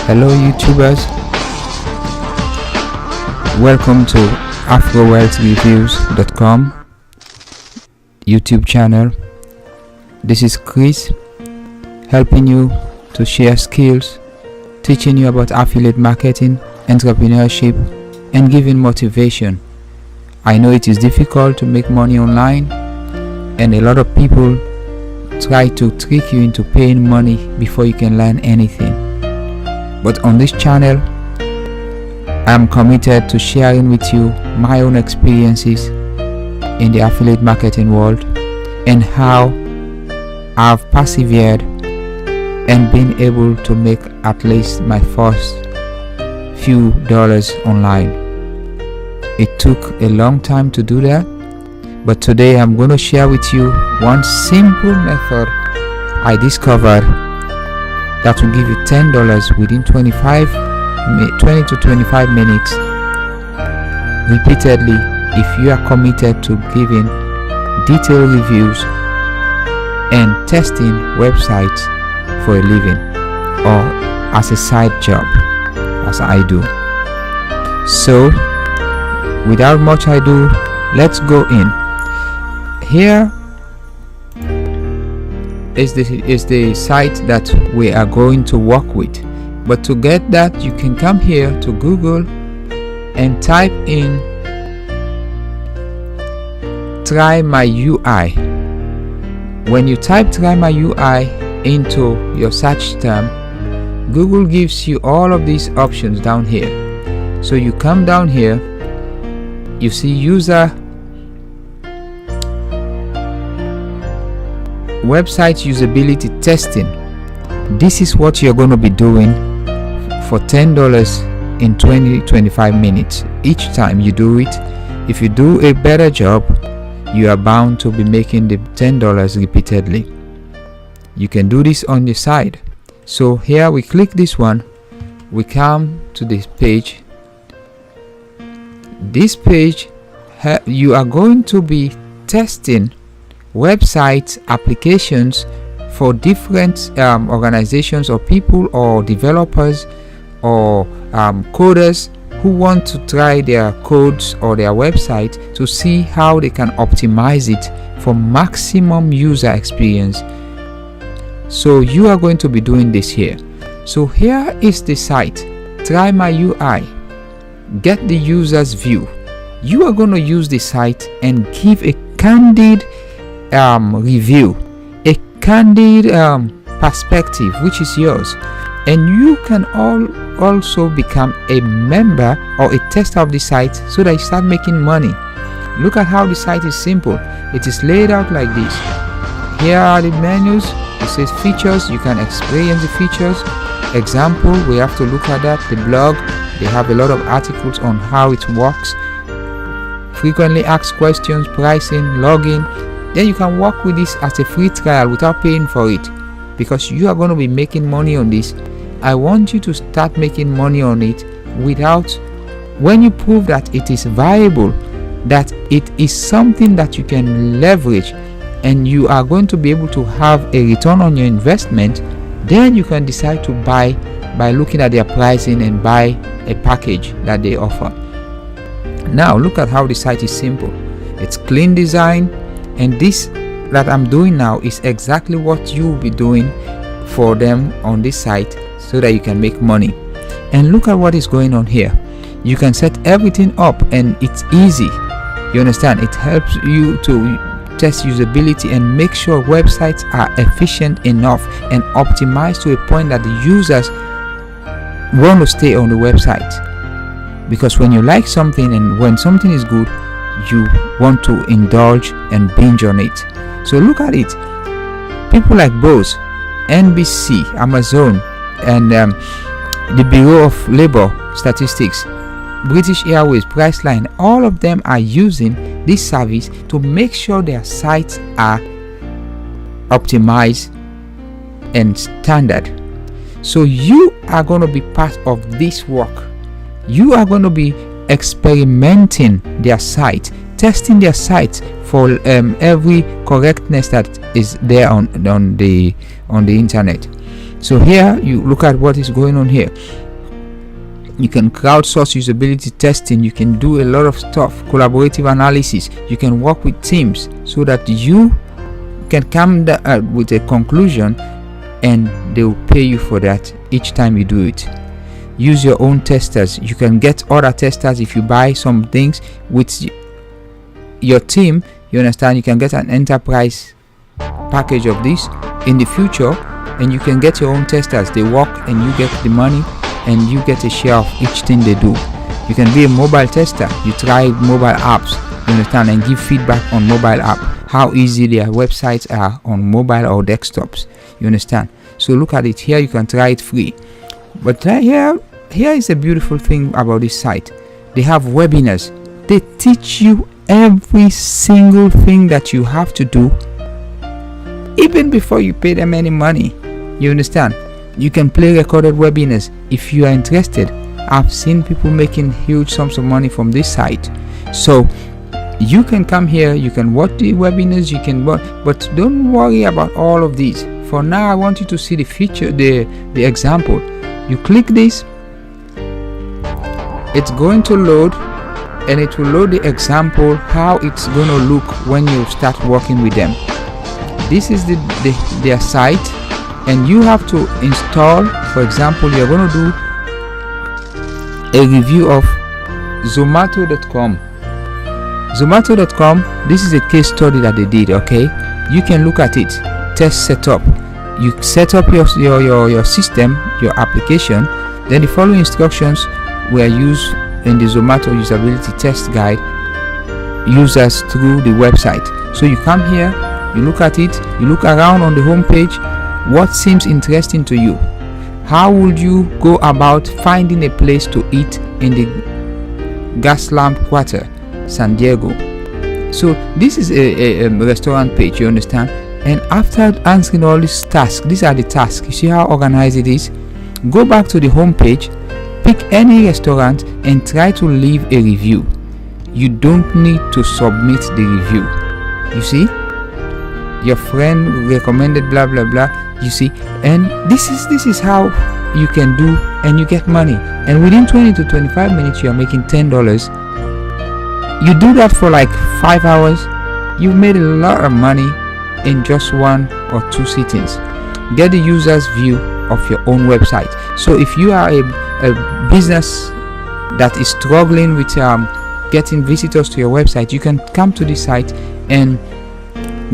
Hello YouTubers, welcome to AfroWealthReviews.com YouTube channel. This is Chris, helping you to share skills, teaching you about affiliate marketing, entrepreneurship, and giving motivation. I know it is difficult to make money online, and a lot of people try to trick you into paying money before you can learn anything. But on this channel, I am committed to sharing with you my own experiences in the affiliate marketing world and how I've persevered and been able to make at least my first few dollars online. It took a long time to do that, but today I'm going to share with you one simple method I discovered that will give you $10 within 20 to 25 minutes repeatedly if you are committed to giving detailed reviews and testing websites for a living or as a side job, as I do. So without much ado, let's go in. Here is the site that we are going to work with, but to get that you can come here to Google and type in Try My UI. When you type Try My UI into your search term, Google gives you all of these options down here. So you come down here, you see user website usability testing. This is what you're going to be doing for $10 in 20-25 minutes each time you do it. If you do a better job, you are bound to be making the $10 repeatedly. You can do this on the side. So here we click this one, we come to this page. This page, you are going to be testing websites, applications for different organizations or people or developers or coders who want to try their codes or their website to see how they can optimize it for maximum user experience. So you are going to be doing this here. So here is the site, Try My UI. Get the user's view. You are going to use the site and give a candid review, a candid perspective, which is yours, and you can also become a member or a tester of the site so that you start making money. Look at how the site is simple. It is laid out like this. Here are the menus. It says features. You can experience the features. Example, we have to look at that. The blog, they have a lot of articles on how it works. Frequently asked questions, pricing, login. Then you can work with this as a free trial without paying for it, because you are going to be making money on this. I want you to start making money on it when you prove that it is viable, that it is something that you can leverage, and you are going to be able to have a return on your investment. Then you can decide to buy by looking at their pricing and buy a package that they offer. Now look at how the site is simple. It's clean design. And this that I'm doing now is exactly what you will be doing for them on this site so that you can make money. And look at what is going on here. You can set everything up and it's easy. You understand? It helps you to test usability and make sure websites are efficient enough and optimized to a point that the users want to stay on the website. Because when you like something and when something is good, you want to indulge and binge on it. So look at it. People like Bose, NBC, Amazon, and the Bureau of Labor Statistics, British Airways, Priceline, all of them are using this service to make sure their sites are optimized and standard. So you are going to be part of this work. You are going to be experimenting their site, testing their sites for every correctness that is there on the internet. So here you look at what is going on here. You can crowdsource usability testing, you can do a lot of stuff, collaborative analysis, you can work with teams so that you can come with a conclusion, and they will pay you for that each time you do it. Use your own testers. You can get other testers if you buy some things with your team. You understand? You can get an enterprise package of this in the future, and you can get your own testers. They work and you get the money, and you get a share of each thing they do. You can be a mobile tester. You try mobile apps, you understand, and give feedback on mobile app, how easy their websites are on mobile or desktops, you understand. So look at it here. You can try it free. But here is a beautiful thing about this site. They have webinars. They teach you every single thing that you have to do, even before you pay them any money, you understand. You can play recorded webinars if you are interested. I've seen people making huge sums of money from this site. So you can come here, you can watch the webinars, you can watch, but don't worry about all of these. For now, I want you to see the feature, the example. You click this, it's going to load, and it will load the example how it's going to look when you start working with them. This is their site, and you have to install. For example, you're going to do a review of Zomato.com. Zomato.com, this is a case study that they did. Okay, you can look at it. Test setup. You set up your system, your application, then the following instructions were used in the Zomato usability test guide users through the website. So you come here, you look at it, you look around on the home page. What seems interesting to you? How would you go about finding a place to eat in the Gaslamp Quarter, San Diego? So this is a restaurant page, you understand. And after answering all these tasks, these are the tasks. You see how organized it is? Go back to the home page, pick any restaurant, and try to leave a review. You don't need to submit the review. You see, your friend recommended blah blah blah. You see, and this is how you can do, and you get money. And within 20 to 25 minutes, you are making $10. You do that for like 5 hours. You've made a lot of money in just 1 or 2 sittings. Get the user's view of your own website. So if you are a business that is struggling with getting visitors to your website, you can come to this site and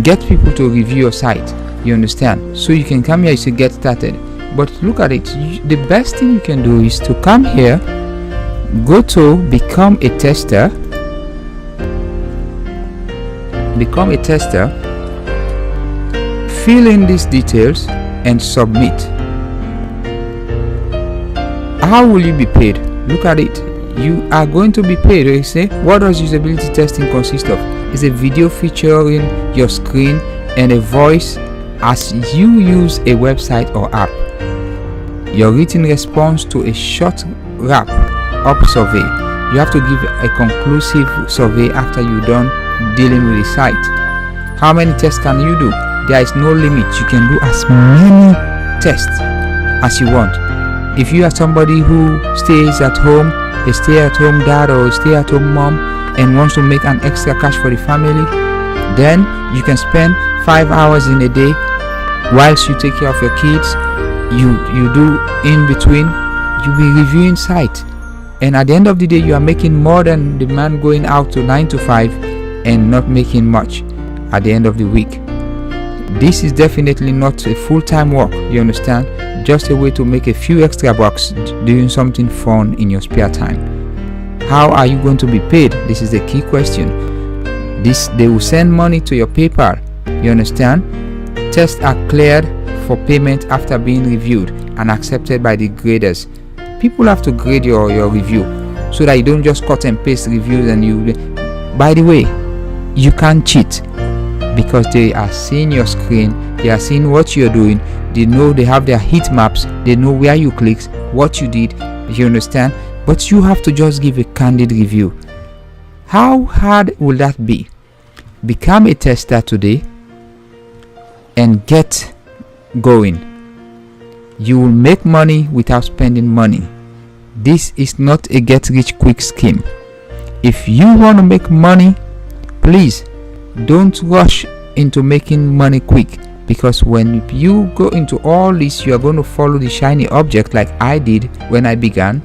get people to review your site, you understand. So you can come here to get started. But look at it, the best thing you can do is to come here, go to become a tester, fill in these details and submit. How will you be paid? Look at it. You are going to be paid. You say, what does usability testing consist of? It's a video featuring your screen and a voice as you use a website or app. Your written response to a short wrap-up survey. You have to give a conclusive survey after you're done dealing with the site. How many tests can you do? There is no limit. You can do as many tests as you want. If you are somebody who stays at home, a stay-at-home dad or a stay-at-home mom, and wants to make an extra cash for the family, then you can spend 5 hours in a day whilst you take care of your kids. You do in between, you'll be reviewing site, and at the end of the day you are making more than the man going out to 9 to 5 and not making much at the end of the week. This is definitely not a full-time work, you understand, just a way to make a few extra bucks doing something fun in your spare time. How are you going to be paid? This is the key question. They will send money to your PayPal, you understand. Tests are cleared for payment after being reviewed and accepted by the graders. People have to grade your review so that you don't just cut and paste reviews and you. By the way, you can't cheat because they are seeing your screen, they are seeing what you're doing, they know, they have their heat maps, they know where you clicked, what you did, you understand. But you have to just give a candid review. How hard will that be? Become a tester today and get going. You will make money without spending money. This is not a get-rich-quick scheme. If you want to make money, please don't rush into making money quick, because when you go into all this, you are going to follow the shiny object like I did when I began.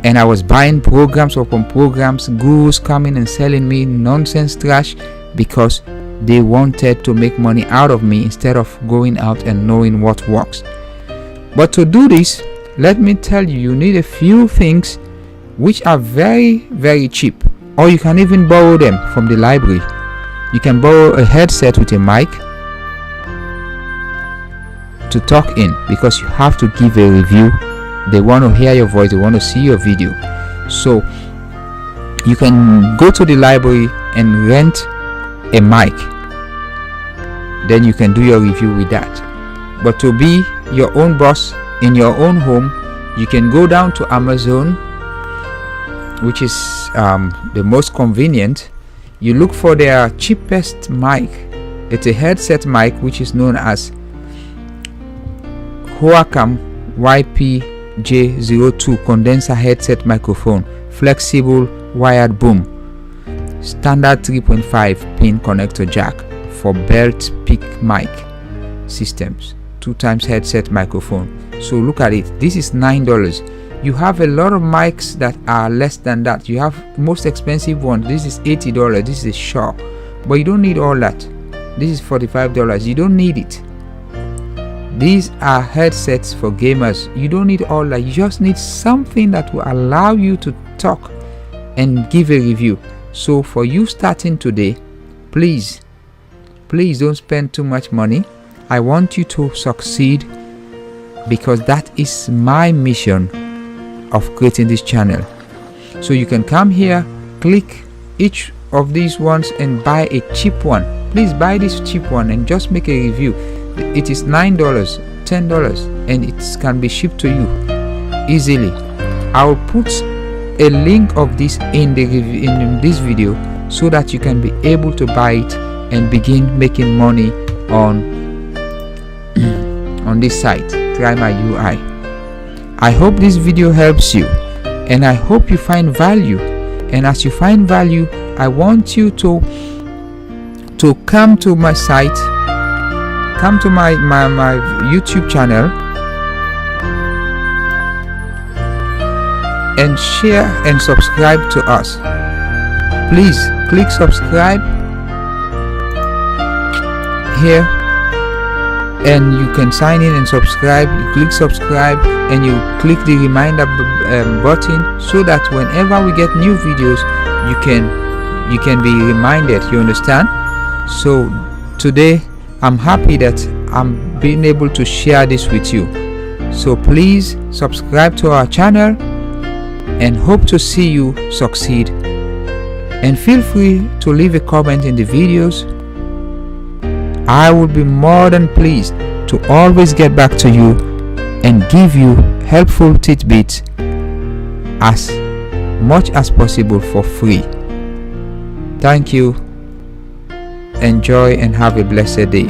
And I was buying programs upon programs, gurus coming and selling me nonsense trash because they wanted to make money out of me instead of going out and knowing what works. But to do this, let me tell you, you need a few things which are very, very cheap, or you can even borrow them from the library. You can borrow a headset with a mic to talk in, because you have to give a review. They want to hear your voice, they want to see your video. So you can go to the library and rent a mic, then you can do your review with that. But to be your own boss in your own home, you can go down to Amazon, which is the most convenient. You look for their cheapest mic. It's a headset mic which is known as Wacom YPJ02 condenser headset microphone, flexible wired boom, standard 3.5 pin connector jack for belt pick mic systems, 2x headset microphone. So look at it, this is $9. You have a lot of mics that are less than that. You have most expensive one, this is $80, this is a Shure, but you don't need all that. This is $45, you don't need it. These are headsets for gamers. You don't need all that. You just need something that will allow you to talk and give a review. So for you starting today, please don't spend too much money. I want you to succeed, because that is my mission of creating this channel. So you can come here, click each of these ones and buy a cheap one. Please buy this cheap one and just make a review. It is $9, $10, and it can be shipped to you easily. I'll put a link of this in this video so that you can be able to buy it and begin making money on this site, Try My UI. I hope this video helps you, and I hope you find value. And as you find value, I want you to come to my site, come to my YouTube channel and share and subscribe to us. Please click subscribe here, and you can sign in and subscribe. You click subscribe and you click the reminder button, so that whenever we get new videos, you can be reminded. You understand? So today I'm happy that I'm being able to share this with you. So please subscribe to our channel, and hope to see you succeed. And feel free to leave a comment in the videos. I will be more than pleased to always get back to you and give you helpful tidbits as much as possible for free. Thank you. Enjoy and have a blessed day.